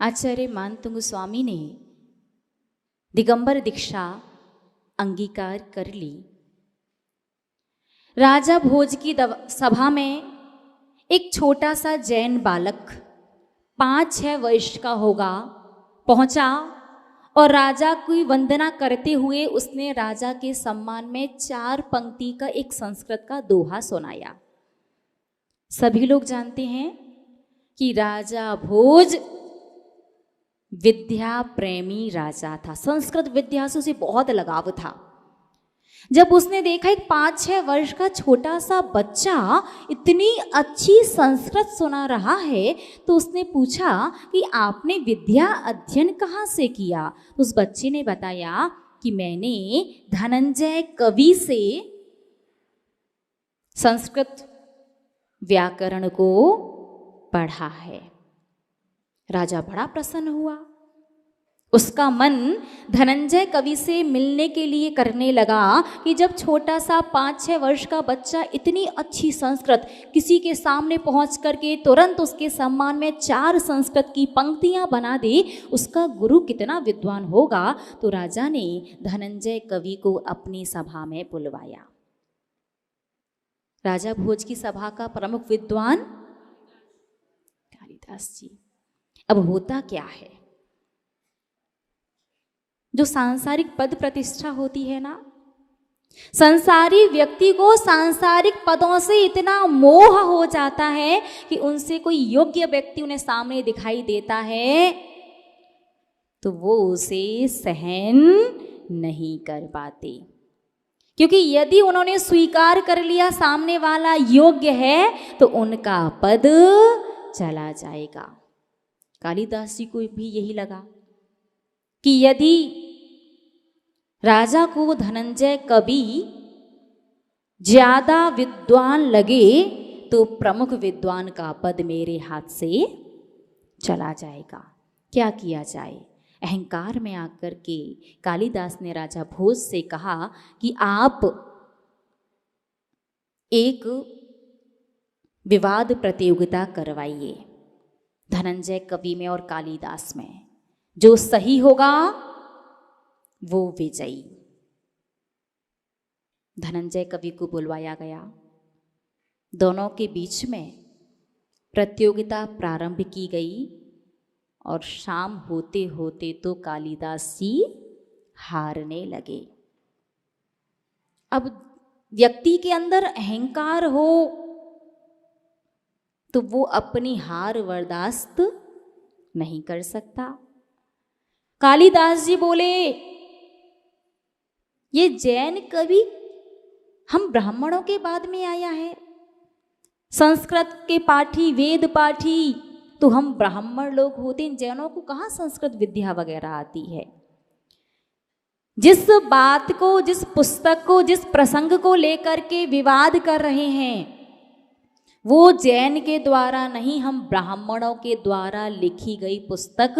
आचार्य मानतुंग स्वामी ने दिगंबर दीक्षा अंगीकार कर ली। राजा भोज की सभा में एक छोटा सा जैन बालक 5-6 वर्ष का होगा पहुंचा और राजा की वंदना करते हुए उसने राजा के सम्मान में 4 पंक्ति का एक संस्कृत का दोहा सुनाया। सभी लोग जानते हैं कि राजा भोज विद्या प्रेमी राजा था, संस्कृत विद्या से उसे बहुत लगाव था। जब उसने देखा एक 5-6 वर्ष का छोटा सा बच्चा इतनी अच्छी संस्कृत सुना रहा है तो उसने पूछा कि आपने विद्या अध्ययन कहाँ से किया। उस बच्चे ने बताया कि मैंने धनंजय कवि से संस्कृत व्याकरण को पढ़ा है। राजा बड़ा प्रसन्न हुआ। उसका मन धनंजय कवि से मिलने के लिए करने लगा कि जब छोटा सा 5-6 वर्ष का बच्चा इतनी अच्छी संस्कृत किसी के सामने पहुंच करके तुरंत उसके सम्मान में 4 संस्कृत की पंक्तियां बना दे, उसका गुरु कितना विद्वान होगा। तो राजा ने धनंजय कवि को अपनी सभा में बुलवाया। राजा भोज की सभा का प्रमुख विद्वान कालिदास जी। अब होता क्या है, जो सांसारिक पद प्रतिष्ठा होती है ना, संसारी व्यक्ति को सांसारिक पदों से इतना मोह हो जाता है कि उनसे कोई योग्य व्यक्ति उन्हें सामने दिखाई देता है तो वो उसे सहन नहीं कर पाते, क्योंकि यदि उन्होंने स्वीकार कर लिया सामने वाला योग्य है तो उनका पद चला जाएगा। कालिदास जी को भी यही लगा कि यदि राजा को धनंजय कवि ज्यादा विद्वान लगे तो प्रमुख विद्वान का पद मेरे हाथ से चला जाएगा। क्या किया जाए। अहंकार में आकर के कालिदास ने राजा भोज से कहा कि आप एक विवाद प्रतियोगिता करवाइए धनंजय कवि में और कालिदास में, जो सही होगा वो विजयी। धनंजय कवि को बुलवाया गया। दोनों के बीच में प्रतियोगिता प्रारंभ की गई और शाम होते होते तो कालिदास जी हारने लगे। अब व्यक्ति के अंदर अहंकार हो तो वो अपनी हार बर्दाश्त नहीं कर सकता। कालिदास जी बोले, ये जैन कवि हम ब्राह्मणों के बाद में आया है, संस्कृत के पाठी वेद पाठी तो हम ब्राह्मण लोग होते हैं, जैनों को कहाँ संस्कृत विद्या वगैरह आती है। जिस बात को, जिस पुस्तक को, जिस प्रसंग को लेकर के विवाद कर रहे हैं वो जैन के द्वारा नहीं, हम ब्राह्मणों के द्वारा लिखी गई पुस्तक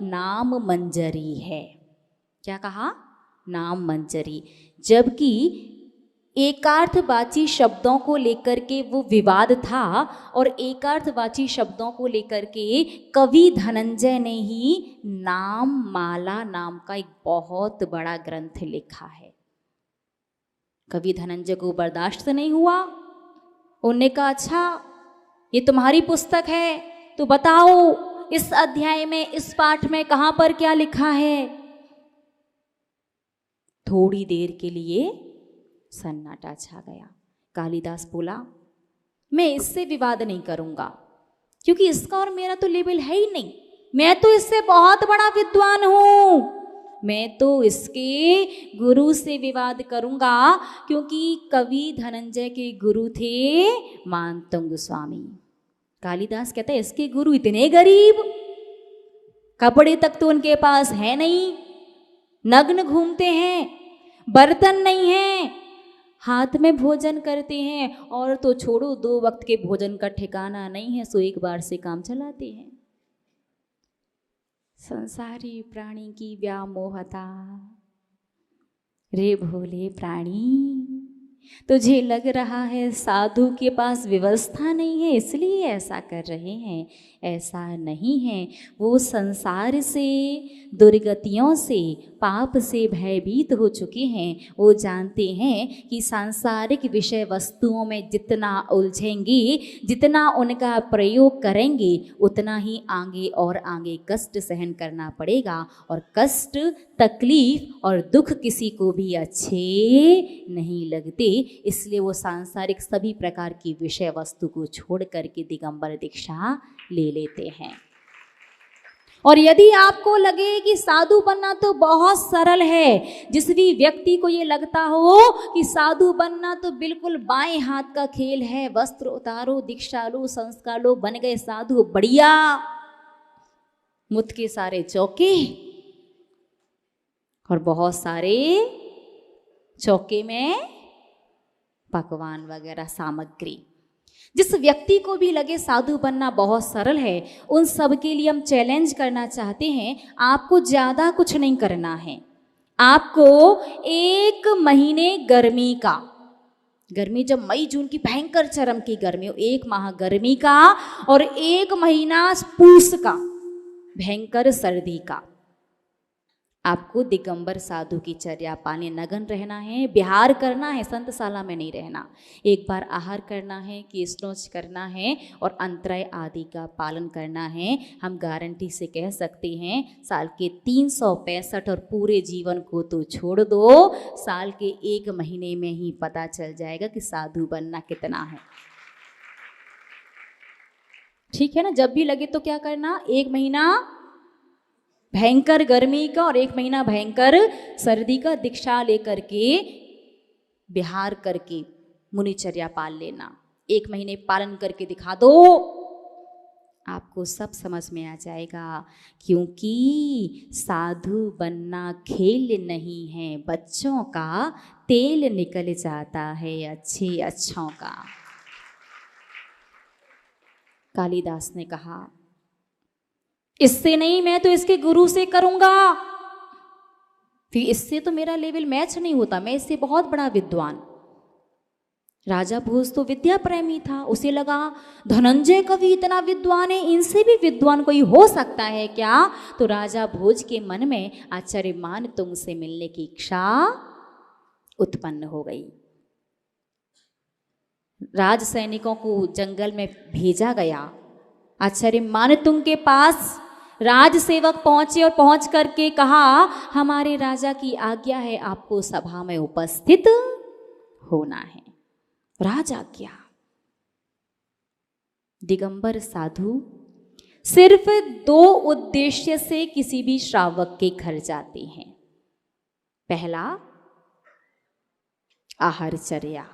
नाम मंजरी है। क्या कहा? नाम मंजरी। जबकि एकार्थवाची शब्दों को लेकर के वो विवाद था और एकार्थवाची शब्दों को लेकर के कवि धनंजय ने ही नाम माला नाम का एक बहुत बड़ा ग्रंथ लिखा है। कवि धनंजय को बर्दाश्त नहीं हुआ। उन्होंने कहा, अच्छा ये तुम्हारी पुस्तक है तो बताओ इस अध्याय में, इस पाठ में कहां पर क्या लिखा है। थोड़ी देर के लिए सन्नाटा छा गया। कालिदास बोला, मैं इससे विवाद नहीं करूंगा क्योंकि इसका और मेरा तो लेवल है ही नहीं, मैं तो इससे बहुत बड़ा विद्वान हूं, मैं तो इसके गुरु से विवाद करूंगा क्योंकि कवि धनंजय के गुरु थे मानतुंग स्वामी। कालिदास कहता है, इसके गुरु इतने गरीब, कपड़े तक तो उनके पास है नहीं, नग्न घूमते हैं, बर्तन नहीं है, हाथ में भोजन करते हैं और तो छोड़ो 2 वक्त के भोजन का ठिकाना नहीं है, सो एक बार से काम चलाते हैं। संसारी प्राणी की व्यामोहता रे भोले प्राणी, तुझे लग रहा है साधु के पास व्यवस्था नहीं है इसलिए ऐसा कर रहे हैं, ऐसा नहीं है। वो संसार से, दुर्गतियों से, पाप से भयभीत हो चुके हैं। वो जानते हैं कि सांसारिक विषय वस्तुओं में जितना उलझेंगे, जितना उनका प्रयोग करेंगे, उतना ही आगे और आगे कष्ट सहन करना पड़ेगा। और कष्ट, तकलीफ और दुख किसी को भी अच्छे नहीं लगते। इसलिए वो सांसारिक सभी प्रकार की विषय वस्तु को छोड़ करके दिगंबर दीक्षा ले लेते हैं। और यदि आपको लगे कि साधु बनना तो बहुत सरल है, जिस भी व्यक्ति को ये लगता हो कि साधु बनना तो बिल्कुल बाएं हाथ का खेल है, वस्त्र उतारो, दीक्षा लो, संस्कार लो, बन गए साधु, बढ़िया, मुत के सारे चौके और बहुत सारे चौके में पकवान वगैरह सामग्री। जिस व्यक्ति को भी लगे साधु बनना बहुत सरल है, उन सब के लिए हम चैलेंज करना चाहते हैं। आपको ज़्यादा कुछ नहीं करना है। आपको 1 महीने गर्मी का, गर्मी जब मई जून की भयंकर चरम की गर्मी हो, 1 माह गर्मी का और 1 महीना पूस का भयंकर सर्दी का, आपको दिगंबर साधु की चर्या पाने नगन रहना है, विहार करना है, संतशाला में नहीं रहना। एक बार आहार करना है, केशनोच करना है और अंतराय आदि का पालन करना है। हम गारंटी से कह सकते हैं साल के 365 और पूरे जीवन को तो छोड़ दो, साल के 1 महीने में ही पता चल जाएगा कि साधु बनना कितना है। ठीक है ना? जब भी लगे तो क्या करना, 1 महीना भयंकर गर्मी का और 1 महीना भयंकर सर्दी का दीक्षा लेकर के विहार करके मुनिचर्या पाल लेना। 1 महीने पालन करके दिखा दो, आपको सब समझ में आ जाएगा। क्योंकि साधु बनना खेल नहीं है, बच्चों का तेल निकल जाता है अच्छे अच्छों का। कालिदास ने कहा, इससे नहीं, मैं तो इसके गुरु से करूंगा, फिर इससे तो मेरा लेवल मैच नहीं होता, मैं इससे बहुत बड़ा विद्वान। राजा भोज तो विद्या प्रेमी था, उसे लगा धनंजय कवि इतना विद्वान है, इनसे भी विद्वान कोई हो सकता है क्या? तो राजा भोज के मन में आचार्य मानतुंग से मिलने की इच्छा उत्पन्न हो गई। राज सैनिकों को जंगल में भेजा गया। आचार्य मानतुंग के पास राज सेवक पहुंचे और पहुंच करके कहा, हमारे राजा की आज्ञा है, आपको सभा में उपस्थित होना है। राज आज्ञा। दिगंबर साधु सिर्फ 2 उद्देश्य से किसी भी श्रावक के घर जाते हैं। पहला, आहारचर्या,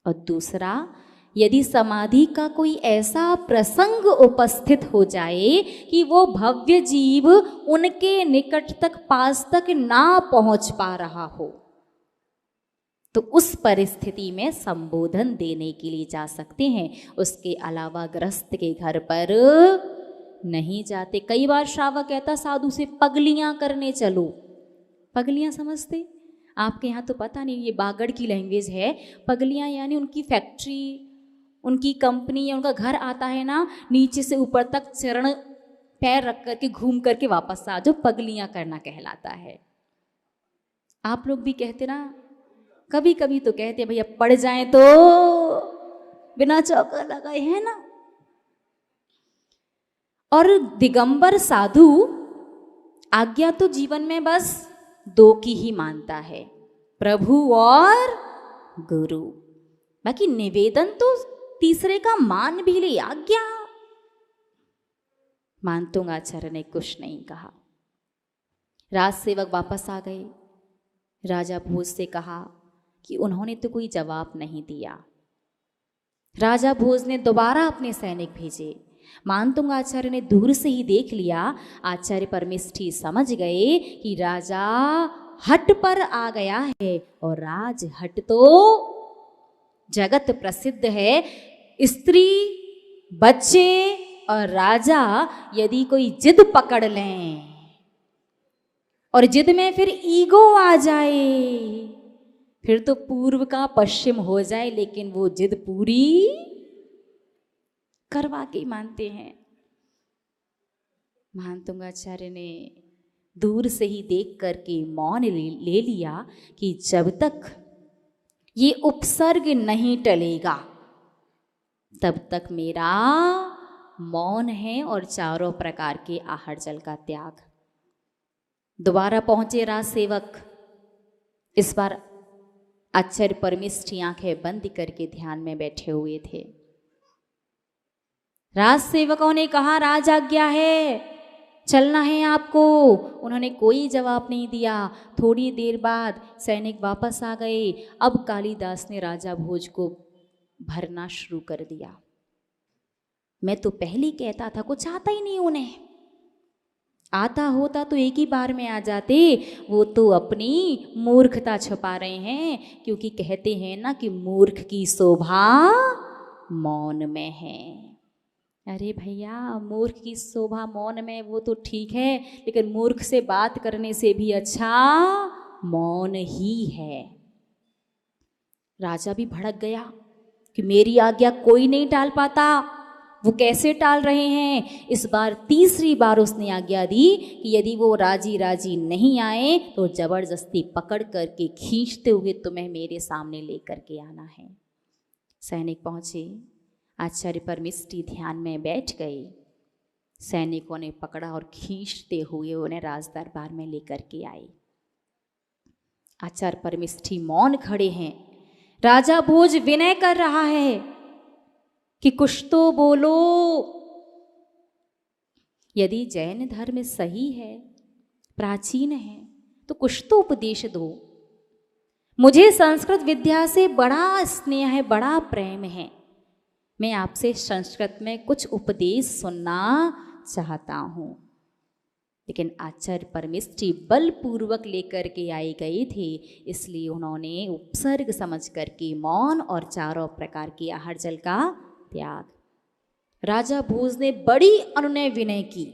और दूसरा, यदि समाधि का कोई ऐसा प्रसंग उपस्थित हो जाए कि वो भव्य जीव उनके निकट तक, पास तक ना पहुंच पा रहा हो, तो उस परिस्थिति में संबोधन देने के लिए जा सकते हैं। उसके अलावा गृहस्थ के घर पर नहीं जाते। कई बार श्रावक कहता साधु से, पगलियां करने चलो। पगलियां समझते? आपके यहाँ तो पता नहीं, ये बागड़ की लैंग्वेज है। पगलियां यानी उनकी फैक्ट्री, उनकी कंपनी या उनका घर आता है ना, नीचे से ऊपर तक चरण पैर रख करके घूम करके वापस आ जाओ, पगलियां करना कहलाता है। आप लोग भी कहते ना, कभी कभी तो कहते भैया पड़ जाए तो बिना चौका लगाए, है ना। और दिगंबर साधु आज्ञा तो जीवन में बस 2 की ही मानता है, प्रभु और गुरु। बाकी निवेदन तो तीसरे का मान भी ले, आज्ञा मानतुंग आचार्य ने कुछ नहीं कहा। राज सेवक वापस आ गए। राजा भोज से कहा कि उन्होंने तो कोई जवाब नहीं दिया। राजा भोज ने दोबारा अपने सैनिक भेजे। मानतुंग आचार्य ने दूर से ही देख लिया। आचार्य परमिष्ठी समझ गए कि राजा हट पर आ गया है, और राज हट तो जगत प्रसिद्ध है। स्त्री, बच्चे और राजा यदि कोई जिद पकड़ लें और जिद में फिर ईगो आ जाए, फिर तो पूर्व का पश्चिम हो जाए, लेकिन वो जिद पूरी करवा के मानते हैं। महानतुंगाचार्य ने दूर से ही देख करके मौन ले लिया कि जब तक ये उपसर्ग नहीं टलेगा तब तक मेरा मौन है और चारों प्रकार के आहार जल का त्याग। दोबारा पहुंचे राज सेवक। इस बार आचार्य परमिष्ठी आंखें बंद करके ध्यान में बैठे हुए थे। राज सेवकों ने कहा, राज आज्ञा है, चलना है आपको। उन्होंने कोई जवाब नहीं दिया। थोड़ी देर बाद सैनिक वापस आ गए। अब कालिदास ने राजा भोज को भरना शुरू कर दिया। मैं तो पहले कहता था, कुछ आता ही नहीं उन्हें। आता होता तो एक ही बार में आ जाते। वो तो अपनी मूर्खता छुपा रहे हैं, क्योंकि कहते हैं ना कि मूर्ख की शोभा मौन में है। अरे भैया, मूर्ख की शोभा मौन में, वो तो ठीक है, लेकिन मूर्ख से बात करने से भी अच्छा मौन ही है। राजा भी भड़क गया कि मेरी आज्ञा कोई नहीं टाल पाता। वो कैसे टाल रहे हैं? इस बार तीसरी बार उसने आज्ञा दी कि यदि वो राजी राजी नहीं आए तो जबरदस्ती पकड़ करके खींचते हुए तुम्हें मेरे सामने लेकर के आना है। सैनिक पहुंचे। आचार्य परमिष्ठी ध्यान में बैठ गए। सैनिकों ने पकड़ा और खींचते हुए उन्हें राज दरबार में लेकर के आए। आचार्य परमिष्ठी मौन खड़े हैं। राजा भोज विनय कर रहा है कि कुछ तो बोलो। यदि जैन धर्म सही है, प्राचीन है, तो कुछ तो उपदेश दो। मुझे संस्कृत विद्या से बड़ा स्नेह है, बड़ा प्रेम है। मैं आपसे संस्कृत में कुछ उपदेश सुनना चाहता हूँ। लेकिन आचार्य परमिष्ठी बलपूर्वक लेकर के आए गए थे, इसलिए उन्होंने उपसर्ग समझ करके मौन और चारों प्रकार के आहार जल का त्याग। राजा भोज ने बड़ी अनुनय विनय की,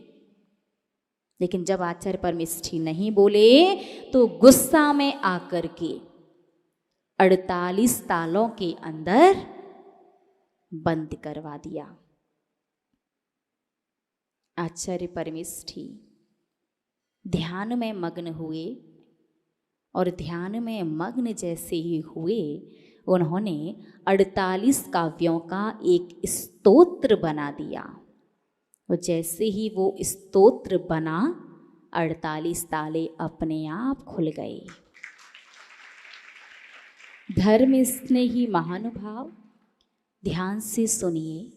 लेकिन जब आचार्य परमिष्ठी नहीं बोले तो गुस्सा में आकर के 48 तालों के अंदर बंद करवा दिया। आचार्य परमिष्ठी ध्यान में मग्न हुए और ध्यान में मग्न जैसे ही हुए, उन्होंने 48 काव्यों का एक स्तोत्र बना दिया। और जैसे ही वो स्तोत्र बना, 48 ताले अपने आप खुल गए। धर्म स्नेही महानुभाव, ध्यान से सुनिए,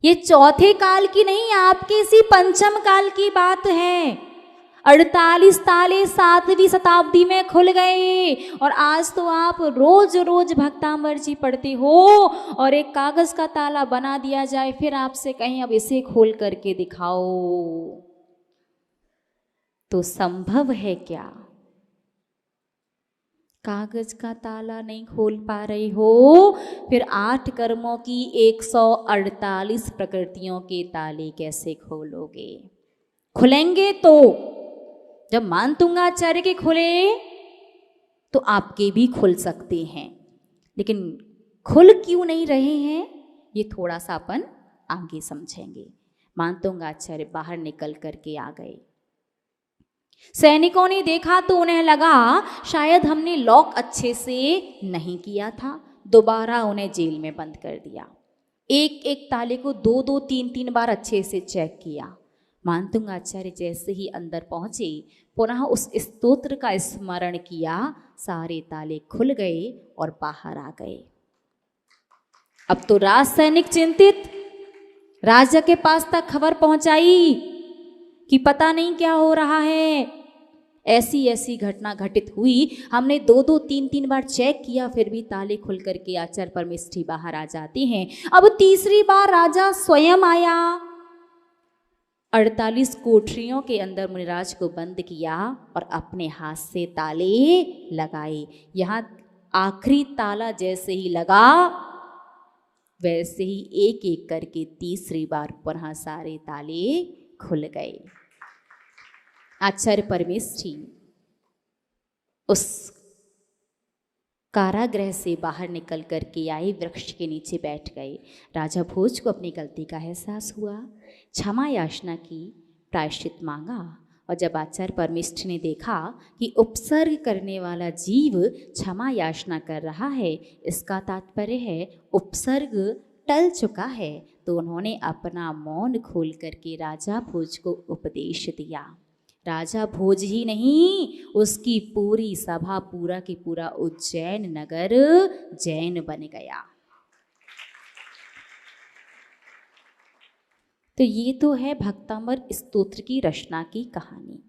ये चौथे काल की नहीं, आपके इसी पंचम काल की बात है। 48 ताले 7वीं शताब्दी में खुल गए। और आज तो आप रोज रोज भक्तामृत जी पढ़ते हो, और एक कागज का ताला बना दिया जाए, फिर आपसे कहें अब इसे खोल करके दिखाओ, तो संभव है क्या? कागज का ताला नहीं खोल पा रहे हो, फिर 8 कर्मों की 148 प्रकृतियों के ताले कैसे खोलोगे? खुलेंगे तो जब मानतुंगाचार्य के खुले तो आपके भी खुल सकते हैं, लेकिन खुल क्यों नहीं रहे हैं, ये थोड़ा सा अपन आगे समझेंगे। मानतुंगाचार्य बाहर निकल करके आ गए। सैनिकों ने देखा तो उन्हें लगा शायद हमने लॉक अच्छे से नहीं किया था। दोबारा उन्हें जेल में बंद कर दिया। एक एक ताले को 2-2, 3-3 बार अच्छे से चेक किया। मानतुंगाचार्य जैसे ही अंदर पहुंचे, पुनः उस स्तोत्र का स्मरण किया, सारे ताले खुल गए और बाहर आ गए। अब तो राज सैनिक चिंतित, राजा के पास तक खबर पहुंचाई कि पता नहीं क्या हो रहा है, ऐसी ऐसी घटना घटित हुई, हमने 2-2, 3-3 बार चेक किया, फिर भी ताले खुल करके आचार्य परमिष्ठी बाहर आ जाते हैं। अब तीसरी बार राजा स्वयं आया, 48 कोठरियों के अंदर मुनिराज को बंद किया और अपने हाथ से ताले लगाए। यहाँ आखिरी ताला जैसे ही लगा, वैसे ही एक एक करके तीसरी बार पुनः सारे ताले खुल गए। आचार्य परमिष्ठी उस कारागृह से बाहर निकल कर के आए, वृक्ष के नीचे बैठ गए। राजा भोज को अपनी गलती का एहसास हुआ, क्षमा याचना की, प्रायश्चित मांगा। और जब आचार्य परमिष्ठ ने देखा कि उपसर्ग करने वाला जीव क्षमा याचना कर रहा है, इसका तात्पर्य है उपसर्ग टल चुका है, तो उन्होंने अपना मौन खोल करके राजा भोज को उपदेश दिया। राजा भोज ही नहीं, उसकी पूरी सभा, पूरा की पूरा उज्जैन नगर जैन बन गया। तो ये तो है भक्तामृत स्तोत्र की रचना की कहानी।